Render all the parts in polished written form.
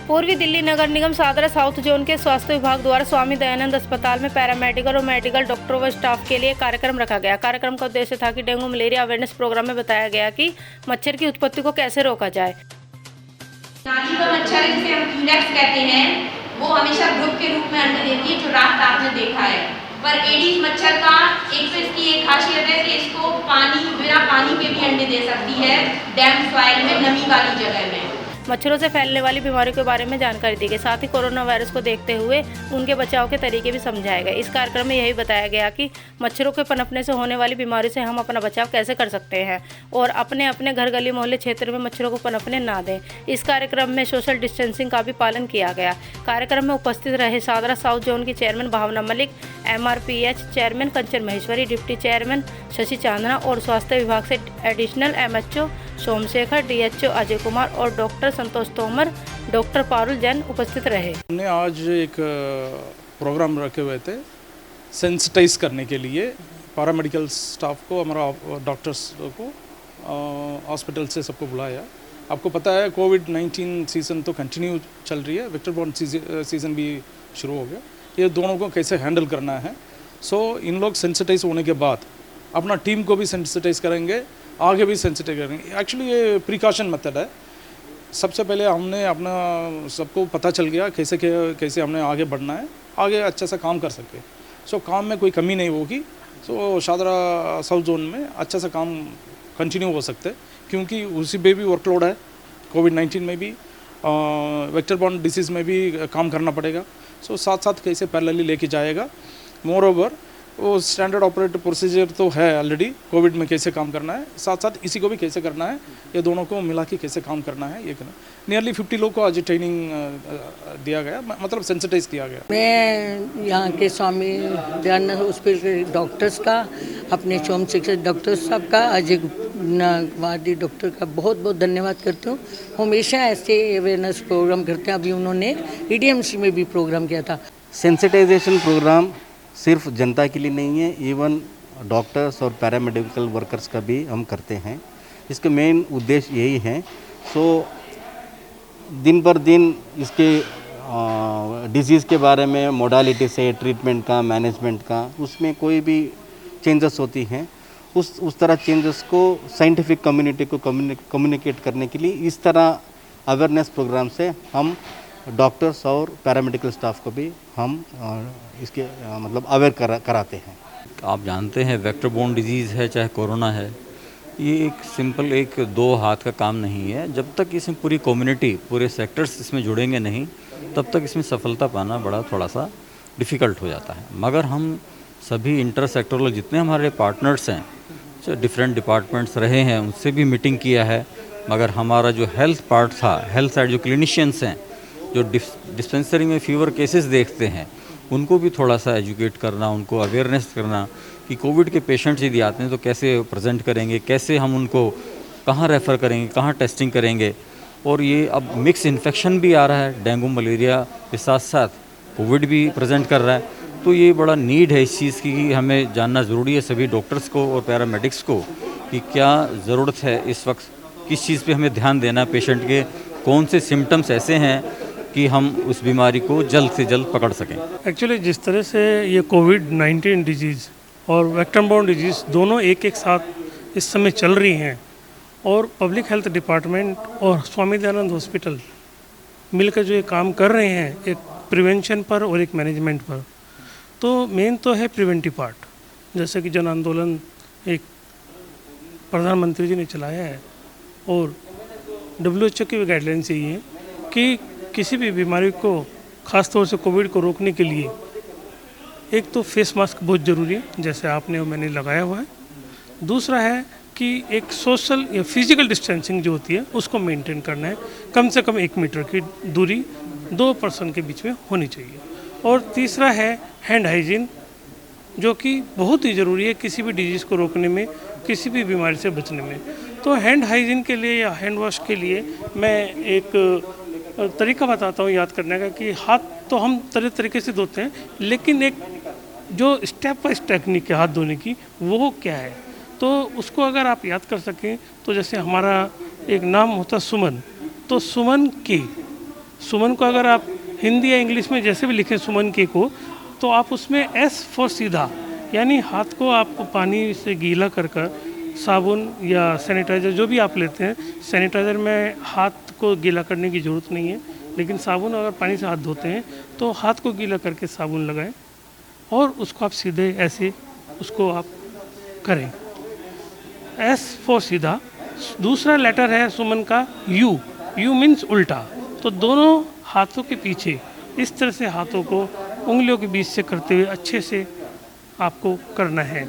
पूर्वी दिल्ली नगर निगम Sadra south zone के स्वास्थ्य विभाग द्वारा स्वामी दयानंद अस्पताल में पैरामेडिकल और मेडिकल डॉक्टरों व स्टाफ के लिए कार्यक्रम रखा गया। कार्यक्रम का उद्देश्य था कि डेंगू मलेरिया अवेयरनेस प्रोग्राम में बताया गया कि मच्छर की उत्पत्ति को कैसे रोका जाए। नाली का मच्छर जिसे हम क्यूलेक्स कहते हैं, वो हमेशा ग्रुप के रूप में अंडे देती है, जो रात आपने देखा है। पर एडीज मच्छर का एक तो इसकी एक खासियत है कि इसको बिना पानी के भी अंडे दे सकती है, डैम्प सॉइल में, नमी वाली जगह में। मच्छरों से फैलने वाली बीमारियों के बारे में जानकारी दी गई। साथ ही कोरोना वायरस को देखते हुए उनके बचाव के तरीके भी समझाए गए। इस कार्यक्रम में यही बताया गया कि मच्छरों के पनपने से होने वाली बीमारी से हम अपना बचाव कैसे कर सकते हैं और अपने अपने घर गली मोहल्ले क्षेत्र में मच्छरों को पनपने ना दें। इस कार्यक्रम में सोशल डिस्टेंसिंग का भी पालन किया गया। कार्यक्रम में उपस्थित रहे सादरा साउथ जोन की chairman Bhavna Malik, MRPH chairman Kanchan Maheshwari, deputy chairman Shashi Chandna और स्वास्थ्य विभाग से additional MHO Somashekhar, DHO Ajay Kumar और डॉक्टर संतोष तोमर, डॉक्टर पारुल जैन उपस्थित रहे। हमने आज एक प्रोग्राम रखे हुए थे सेंसिटाइज करने के लिए पैरामेडिकल स्टाफ को, हमारा डॉक्टर्स को, हॉस्पिटल से सबको बुलाया। आपको पता है कोविड-19 सीज़न तो कंटिन्यू चल रही है, वेक्टर बॉर्न सीज़न भी शुरू हो गया। ये दोनों को कैसे हैंडल करना है, इन लोग सेंसिटाइज होने के बाद अपना टीम को भी सेंसिटाइज करेंगे, आगे भी सेंसिटाइज करेंगे। एक्चुअली ये प्रिकॉशन मेथड है। सबसे पहले हमने अपना सबको पता चल गया कैसे हमने आगे बढ़ना है, आगे अच्छा सा काम कर सके। काम में कोई कमी नहीं होगी। सादरा साउथ जोन में अच्छा सा काम कंटिन्यू हो सकते, क्योंकि उसी पे भी वर्कलोड है। कोविड-19 में भी वेक्टर बॉर्न डिसीज़ में भी काम करना पड़ेगा। साथ साथ कैसे पैरेलली लेके जाएगा। मोर ओवर वो स्टैंडर्ड ऑपरेटिव प्रोसीजर तो है ऑलरेडी, कोविड में कैसे काम करना है, साथ साथ इसी को भी कैसे करना है, ये दोनों को मिला के कैसे काम करना है, ये करना। नियरली 50 लोग को आज ट्रेनिंग दिया गया, मतलब सेंसिटाइज किया गया। मैं यहाँ के स्वामी दयानंद हॉस्पिटल के डॉक्टर्स का, अपने सोमशेखर डॉक्टर साहब का, अजय वादी डॉक्टर का बहुत बहुत धन्यवाद करती हूँ। हमेशा ऐसे अवेयरनेस प्रोग्राम करते हैं। अभी उन्होंने EDMC में भी प्रोग्राम किया था। सेंसिटाइजेशन प्रोग्राम सिर्फ जनता के लिए नहीं है, इवन डॉक्टर्स और पैरामेडिकल वर्कर्स का भी हम करते हैं। इसका मेन उद्देश्य यही है। दिन पर दिन इसके डिजीज़ के बारे में, मोडालिटी से, ट्रीटमेंट का, मैनेजमेंट का, उसमें कोई भी चेंजेस होती हैं, उस तरह चेंजेस को साइंटिफिक कम्युनिटी को कम्युनिकेट करने के लिए इस तरह अवेयरनेस प्रोग्राम से हम डॉक्टर्स और पैरामेडिकल स्टाफ को भी हम इसके मतलब अवेयर कराते हैं। आप जानते हैं वेक्टर बोर्न डिजीज़ है, चाहे कोरोना है, ये एक सिंपल एक दो हाथ का काम नहीं है। जब तक इसमें पूरी कम्युनिटी, पूरे सेक्टर्स इसमें जुड़ेंगे नहीं, तब तक इसमें सफलता पाना बड़ा थोड़ा सा डिफ़िकल्ट हो जाता है। मगर हम सभी इंटर सेक्टरल जितने हमारे पार्टनर्स हैं, डिफरेंट डिपार्टमेंट्स रहे हैं, उनसे भी मीटिंग किया है। मगर हमारा जो हेल्थ पार्ट था, हेल्थ साइड जो क्लिनिशियंस हैं, जो डिस्पेंसरी में फीवर केसेस देखते हैं, उनको भी थोड़ा सा एजुकेट करना, उनको अवेयरनेस करना कि कोविड के पेशेंट्स यदि आते हैं तो कैसे प्रेजेंट करेंगे, कैसे हम उनको कहाँ रेफ़र करेंगे, कहाँ टेस्टिंग करेंगे। और ये अब मिक्स इन्फेक्शन भी आ रहा है, डेंगू मलेरिया के साथ साथ कोविड भी प्रेजेंट कर रहा है। तो ये बड़ा नीड है इस चीज़ की कि हमें जानना ज़रूरी है सभी डॉक्टर्स को और पैरामेडिक्स को कि क्या ज़रूरत है इस वक्त, किस चीज़ पे हमें ध्यान देना है, पेशेंट के कौन से सिम्टम्स ऐसे हैं कि हम उस बीमारी को जल्द से जल्द पकड़ सकें। एक्चुअली जिस तरह से ये कोविड-19 डिजीज़ और वेक्टर बोर्न डिजीज़ दोनों एक साथ इस समय चल रही हैं, और पब्लिक हेल्थ डिपार्टमेंट और स्वामी दयानंद हॉस्पिटल मिलकर जो ये काम कर रहे हैं, एक प्रिवेंशन पर और एक मैनेजमेंट पर, तो मेन तो है प्रिवेंटिव पार्ट। जैसे कि जन आंदोलन एक प्रधानमंत्री जी ने चलाया है, और WHO की भी गाइडलाइंस यही है कि किसी भी बीमारी को, ख़ास तौर से कोविड को रोकने के लिए एक तो फेस मास्क बहुत ज़रूरी है, जैसे आपने और मैंने लगाया हुआ है। दूसरा है कि एक सोशल या फिजिकल डिस्टेंसिंग जो होती है उसको मेंटेन करना है। कम से कम 1 मीटर की दूरी 2 पर्सन के बीच में होनी चाहिए। और तीसरा है हैंड हाइजीन, जो कि बहुत ही ज़रूरी है किसी भी डिजीज़ को रोकने में, किसी भी बीमारी से बचने में। तो हैंड हाइजीन के लिए या हैंड वॉश के लिए मैं एक तरीका बताता हूँ याद करने का, कि हाथ तो हम तरह तरीके से धोते हैं, लेकिन एक जो स्टेप बाय टेक्निक है हाथ धोने की, वो क्या है, तो उसको अगर आप याद कर सकें तो जैसे हमारा एक नाम होता सुमन, तो सुमन के सुमन को अगर आप हिंदी या इंग्लिश में जैसे भी लिखें सुमन के को, तो आप उसमें एस फॉर सीधा, यानी हाथ को आप पानी से गीला कर साबुन या सैनिटाइज़र जो भी आप लेते हैं, सैनिटाइज़र में हाथ को गीला करने की ज़रूरत नहीं है, लेकिन साबुन अगर पानी से हाथ धोते हैं तो हाथ को गीला करके साबुन लगाएं और उसको आप सीधे ऐसे उसको आप करें। एस फॉर सीधा। दूसरा लेटर है सुमन का यू। यू मीन्स उल्टा। तो दोनों हाथों के पीछे इस तरह से हाथों को उंगलियों के बीच से करते हुए अच्छे से आपको करना है।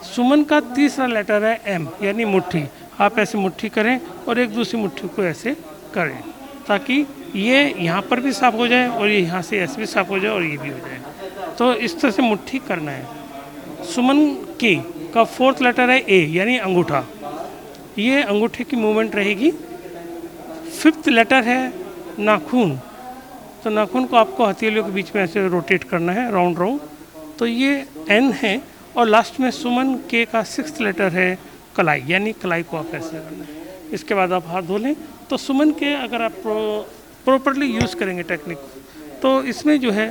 सुमन का तीसरा लेटर है एम, यानी मुट्ठी। आप ऐसे मुट्ठी करें और एक दूसरी मुट्ठी को ऐसे करें ताकि ये यहाँ पर भी साफ हो जाए और ये यहाँ से ऐसे भी साफ हो जाए और ये भी हो जाए। तो इस तरह से मुट्ठी करना है। सुमन के का फोर्थ लेटर है ए, यानी अंगूठा। ये अंगूठे की मूवमेंट रहेगी। फिफ्थ लेटर है नाखून। तो नाखून को आपको हथेलियों के बीच में ऐसे रोटेट करना है राउंड राउंड। तो ये एन है। और लास्ट में सुमन के का सिक्स्थ लेटर है कलाई, यानी कलाई को आप ऐसे करना है। इसके बाद आप हाथ धो लें। तो सुमन के अगर आप प्रॉपरली यूज़ करेंगे टेक्निक, तो इसमें जो है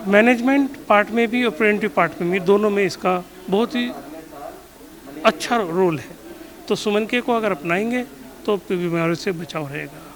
मैनेजमेंट पार्ट में भी और प्रिवेंटिव पार्ट में भी, दोनों में इसका बहुत ही अच्छा रोल है। तो सुमन के को अगर अपनाएंगे तो बीमारियों से बचाव रहेगा।